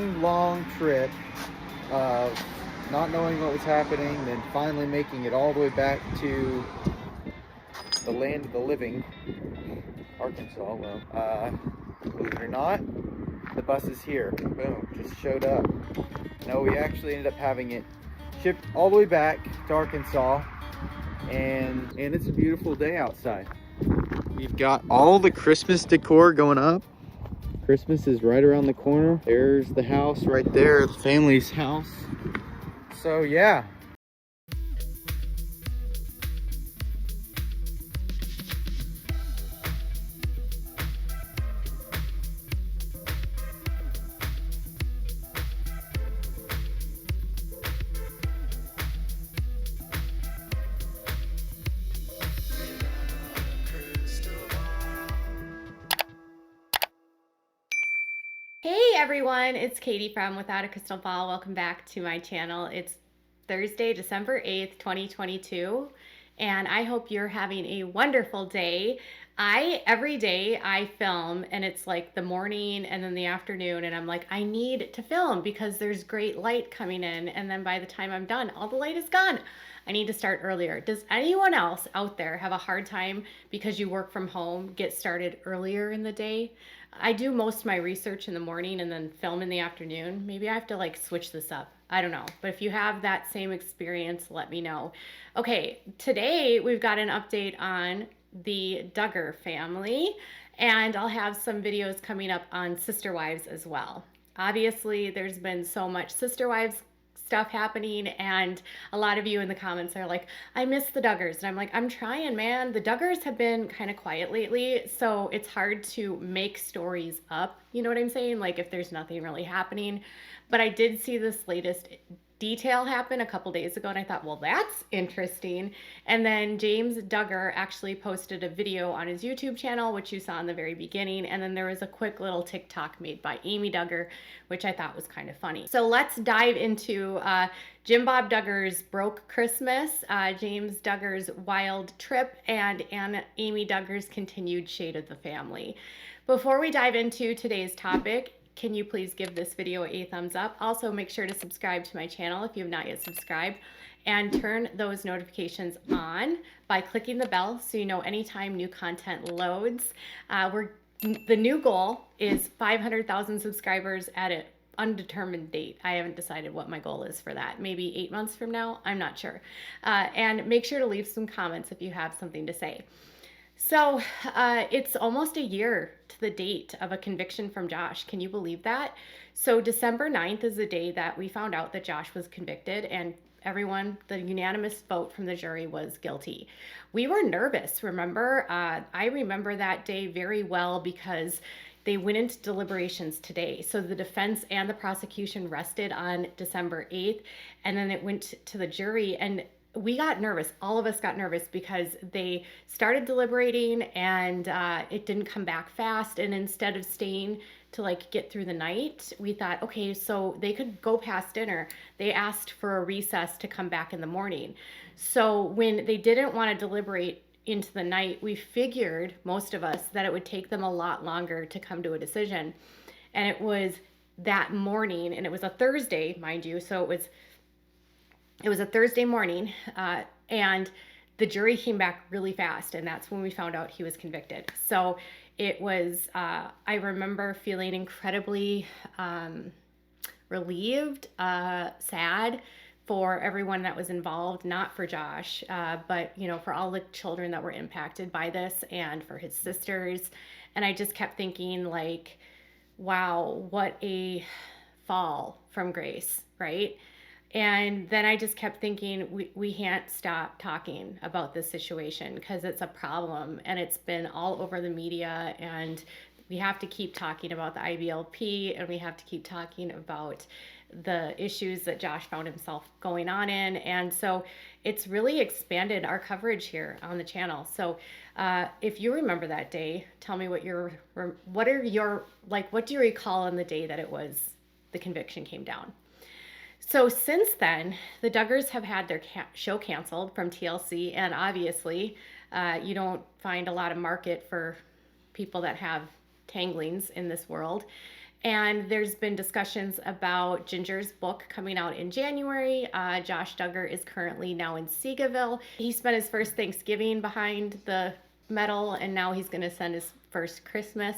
long trip of not knowing what was happening, then finally making it all the way back to the land of the living, Arkansas. Well, believe it or not, the bus is here. Boom, just showed up. No, we actually ended up having it shipped all the way back to Arkansas, and it's a beautiful day outside. We've got all the Christmas decor going up. Christmas is right around the corner. There's the house right there, the family's house. So yeah. Hey everyone, it's Katie from Without a Crystal Ball. Welcome back to my channel. It's Thursday, December 8th, 2022, and I hope you're having a wonderful day. Every day I film, and it's like the morning and then the afternoon, and I'm like, I need to film because there's great light coming in, and then by the time I'm done, all the light is gone. I need to start earlier. Does anyone else out there have a hard time because you work from home, get started earlier in the day? I do most of my research in the morning and then film in the afternoon. Maybe I have to like switch this up. I don't know. But if you have that same experience, let me know. Okay, today we've got an update on the Duggar family, and I'll have some videos coming up on sister wives as well. Obviously, there's been so much sister wives stuff happening, and a lot of you in the comments are like, I miss the Duggars. And I'm like, I'm trying, man. The Duggars have been kind of quiet lately, so it's hard to make stories up. You know what I'm saying? Like if there's nothing really happening. But I did see this latest detail happen a couple days ago, and I thought, well, that's interesting. And then James Duggar actually posted a video on his YouTube channel, which you saw in the very beginning, and then there was a quick little TikTok made by Amy Duggar, which I thought was kind of funny. So let's dive into Jim Bob Duggar's Broke Christmas, James Duggar's Wild Trip, and Amy Duggar's Continued Shade of the Family. Before we dive into today's topic, can you please give this video a thumbs up? Also, make sure to subscribe to my channel if you have not yet subscribed, and turn those notifications on by clicking the bell so you know anytime new content loads. The new goal is 500,000 subscribers at an undetermined date. I haven't decided what my goal is for that. Maybe 8 months from now? I'm not sure. And make sure to leave some comments if you have something to say. So it's almost a year to the date of a conviction from Josh. Can you believe that? So December 9th is the day that we found out that Josh was convicted, and everyone, the unanimous vote from the jury was guilty. We were nervous, remember? I remember that day very well because they went into deliberations today. So the defense and the prosecution rested on December 8th, and then it went to the jury, and we got nervous. All of us got nervous because they started deliberating and it didn't come back fast. And instead of staying to like get through the night, we thought, okay, so they could go past dinner. They asked for a recess to come back in the morning. So when they didn't want to deliberate into the night, we figured, most of us, that it would take them a lot longer to come to a decision. And it was that morning, and it was a Thursday, mind you, so it was a Thursday morning, and the jury came back really fast, and that's when we found out he was convicted. So it was, I remember feeling incredibly relieved, sad for everyone that was involved, not for Josh, but you know, for all the children that were impacted by this, and for his sisters. And I just kept thinking, like, wow, what a fall from grace, right? And then I just kept thinking, we can't stop talking about this situation because it's a problem, and it's been all over the media, and we have to keep talking about the IBLP, and we have to keep talking about the issues that Josh found himself going on in. And so it's really expanded our coverage here on the channel. So if you remember that day, tell me what do you recall on the day that it was the conviction came down? So since then, the Duggars have had their show canceled from TLC, and obviously you don't find a lot of market for people that have tanglings in this world. And there's been discussions about Ginger's book coming out in January. Josh Duggar is currently now in Seagaville. He spent his first Thanksgiving behind the metal, and now he's going to spend his first Christmas.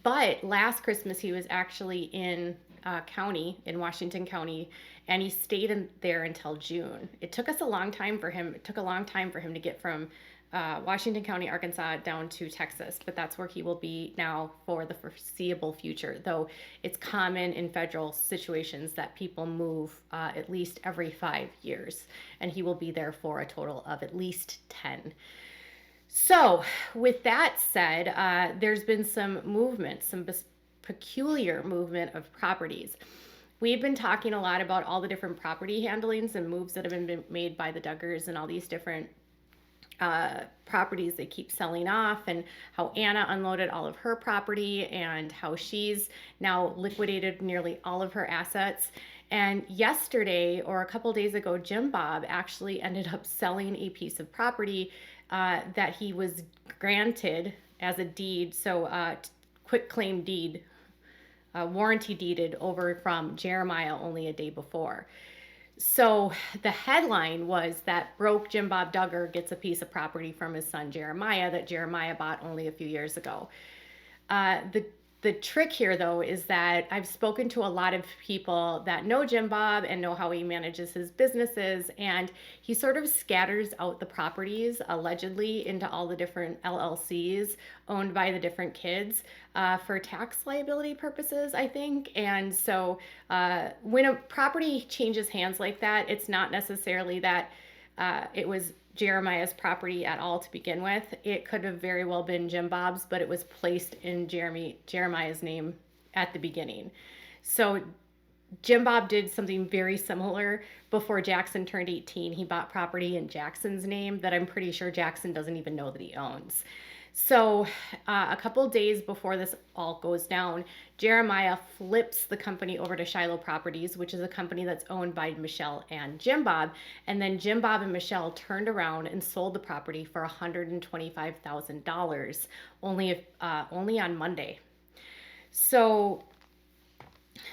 But last Christmas, he was actually in in Washington County, and he stayed there until June. It took us a long time for him. It took a long time for him to get from Washington County, Arkansas, down to Texas, but that's where he will be now for the foreseeable future. Though it's common in federal situations that people move at least every 5 years, and he will be there for a total of at least 10. So, with that said, there's been some movement, some peculiar movement of properties. We've been talking a lot about all the different property handlings and moves that have been made by the Duggars and all these different properties they keep selling off, and how Anna unloaded all of her property and how she's now liquidated nearly all of her assets. And yesterday, or a couple days ago, Jim Bob actually ended up selling a piece of property that he was granted as a deed, so quick claim deed, warranty deeded over from Jeremiah only a day before. So the headline was that broke Jim Bob Duggar gets a piece of property from his son Jeremiah that Jeremiah bought only a few years ago. The trick here, though, is that I've spoken to a lot of people that know Jim Bob and know how he manages his businesses, and he sort of scatters out the properties, allegedly, into all the different LLCs owned by the different kids for tax liability purposes, I think. And so when a property changes hands like that, it's not necessarily that it was Jeremiah's property at all to begin with. It could have very well been Jim Bob's, but it was placed in Jeremiah's name at the beginning. So Jim Bob did something very similar before Jackson turned 18. He bought property in Jackson's name that I'm pretty sure Jackson doesn't even know that he owns. So a couple days before this all goes down, Jeremiah flips the company over to Shiloh Properties, which is a company that's owned by Michelle and Jim Bob. And then Jim Bob and Michelle turned around and sold the property for $125,000 only on Monday. So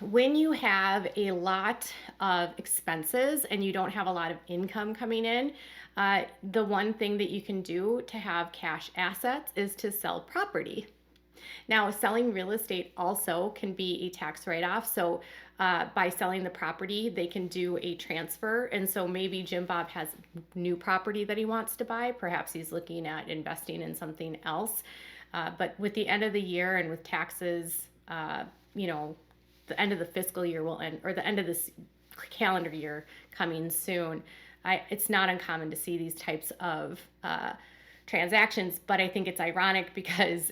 when you have a lot of expenses and you don't have a lot of income coming in, the one thing that you can do to have cash assets is to sell property. Now, selling real estate also can be a tax write-off. So by selling the property, they can do a transfer. And so maybe Jim Bob has new property that he wants to buy. Perhaps he's looking at investing in something else. But with the end of the year and with taxes, the end of the fiscal year will end, or the end of this calendar year coming soon, it's not uncommon to see these types of transactions, but I think it's ironic because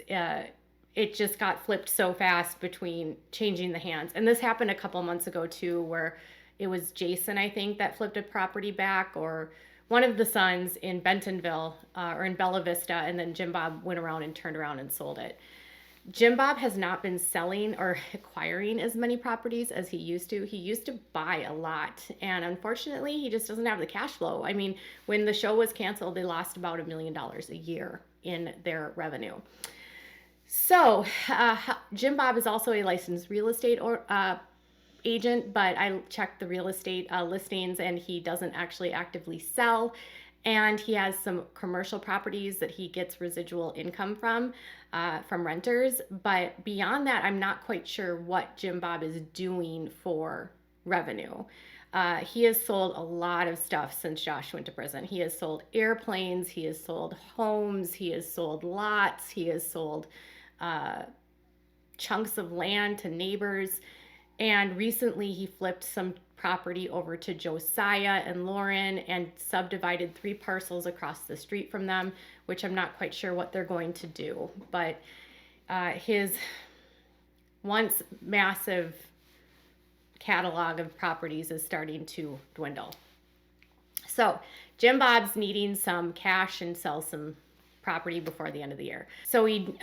it just got flipped so fast between changing the hands. And this happened a couple months ago too, where it was Jason, I think, that flipped a property back, or one of the sons in Bentonville or in Bella Vista, and then Jim Bob went around and turned around and sold it. Jim Bob has not been selling or acquiring as many properties as he used to. He used to buy a lot, and unfortunately, he just doesn't have the cash flow. I mean, when the show was canceled, they lost about $1 million a year in their revenue. So, Jim Bob is also a licensed real estate agent, but I checked the real estate listings, and he doesn't actually actively sell. And he has some commercial properties that he gets residual income from renters. But beyond that, I'm not quite sure what Jim Bob is doing for revenue. He has sold a lot of stuff since Josh went to prison. He has sold airplanes, he has sold homes, he has sold lots, he has sold chunks of land to neighbors. And recently he flipped some property over to Josiah and Lauren and subdivided 3 parcels across the street from them, which I'm not quite sure what they're going to do. But his once massive catalog of properties is starting to dwindle. So Jim Bob's needing some cash and sell some property before the end of the year. So he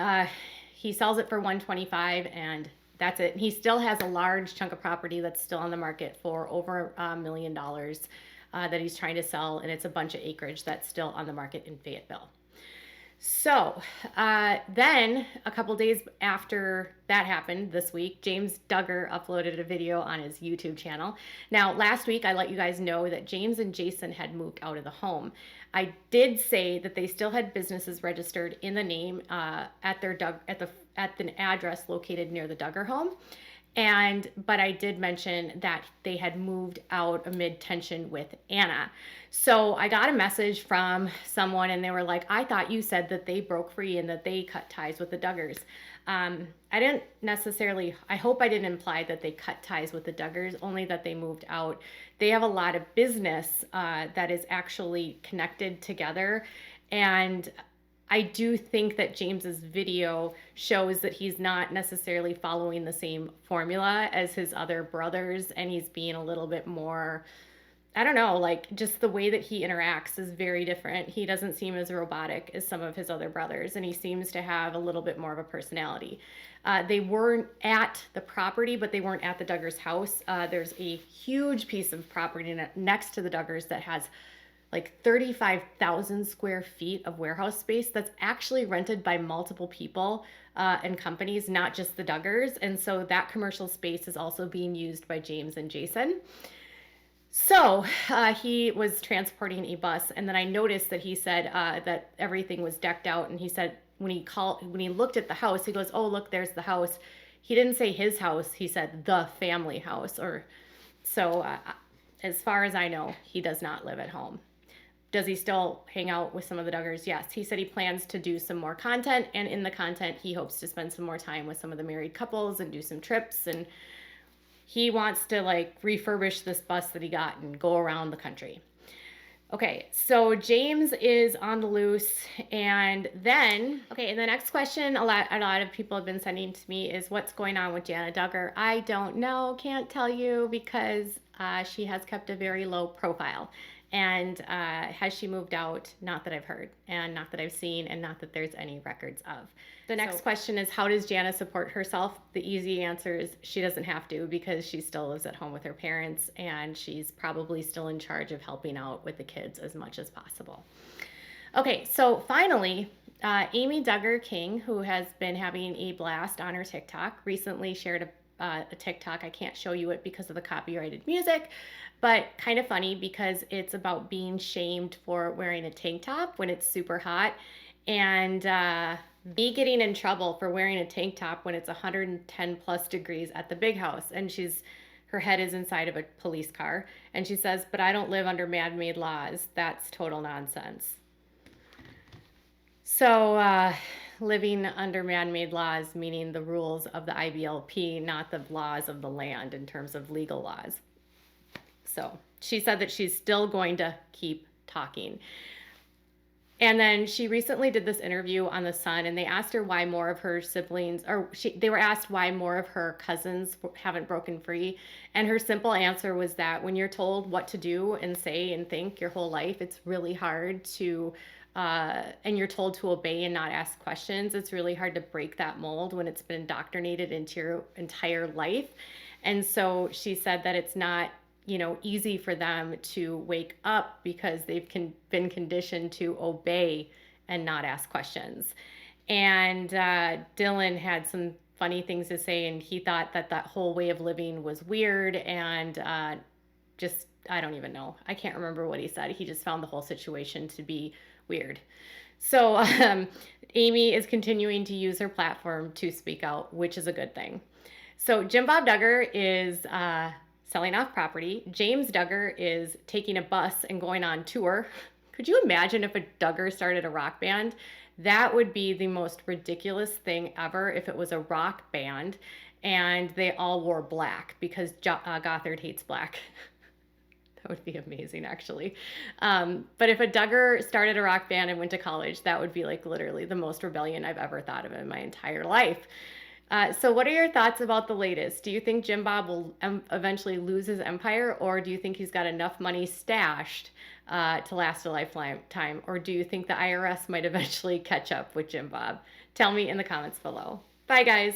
sells it for $125,000, and that's it. He still has a large chunk of property that's still on the market for over $1 million that he's trying to sell, and it's a bunch of acreage that's still on the market in Fayetteville. So then a couple days after that happened this week, James Duggar uploaded a video on his YouTube channel. Now, last week I let you guys know that James and Jason had moved out of the home. I did say that they still had businesses registered in the name at the address located near the Duggar home. But I did mention that they had moved out amid tension with Anna. So I got a message from someone and they were like, I thought you said that they broke free and that they cut ties with the Duggars. I didn't necessarily, I hope I didn't imply that they cut ties with the Duggars, only that they moved out. They have a lot of business that is actually connected together. And I do think that James's video shows that he's not necessarily following the same formula as his other brothers, and he's being a little bit more, I don't know, like just the way that he interacts is very different. He doesn't seem as robotic as some of his other brothers, and he seems to have a little bit more of a personality. They weren't at the property, but they weren't at the Duggars' house. There's a huge piece of property next to the Duggars that has like 35,000 square feet of warehouse space that's actually rented by multiple people and companies, not just the Duggars. And so that commercial space is also being used by James and Jason. So he was transporting a bus, and then I noticed that he said that everything was decked out. And he said when he looked at the house, he goes, "Oh, look, there's the house." He didn't say his house; he said the family house. As far as I know, he does not live at home. Does he still hang out with some of the Duggars? Yes. He said he plans to do some more content, and in the content, he hopes to spend some more time with some of the married couples and do some trips. And he wants to like refurbish this bus that he got and go around the country. Okay, so James is on the loose. And then the next question a lot of people have been sending to me is what's going on with Jana Duggar. I don't know, can't tell you, because she has kept a very low profile. And has she moved out? Not that I've heard, and not that I've seen, and not that there's any records of. The next question is, how does Jana support herself? The easy answer is she doesn't have to, because she still lives at home with her parents, and she's probably still in charge of helping out with the kids as much as possible. Okay, so finally, Amy Duggar King, who has been having a blast on her TikTok, recently shared a TikTok. I can't show you it because of the copyrighted music, but kind of funny because it's about being shamed for wearing a tank top when it's super hot, and me getting in trouble for wearing a tank top when it's 110 plus degrees at the big house. And her head is inside of a police car, and she says, "But I don't live under man-made laws. That's total nonsense." So living under man-made laws, meaning the rules of the IBLP, not the laws of the land in terms of legal laws. So she said that she's still going to keep talking. And then she recently did this interview on The Sun, and they asked her why more of her siblings, they were asked why more of her cousins haven't broken free. And her simple answer was that when you're told what to do and say and think your whole life, it's really hard to, and you're told to obey and not ask questions, it's really hard to break that mold when it's been indoctrinated into your entire life. And so she said that it's not easy for them to wake up because they've been conditioned to obey and not ask questions. And Dylan had some funny things to say, and he thought that whole way of living was weird, and I don't even know. I can't remember what he said. He just found the whole situation to be weird. So Amy is continuing to use her platform to speak out, which is a good thing. So Jim Bob Duggar is selling off property. James Duggar is taking a bus and going on tour. Could you imagine if a Duggar started a rock band? That would be the most ridiculous thing ever if it was a rock band and they all wore black because Gothard hates black. That would be amazing, actually. But if a Duggar started a rock band and went to college, that would be like literally the most rebellion I've ever thought of in my entire life. So what are your thoughts about the latest? Do you think Jim Bob will eventually lose his empire, or do you think he's got enough money stashed to last a lifetime? Or do you think the IRS might eventually catch up with Jim Bob? Tell me in the comments below. Bye, guys.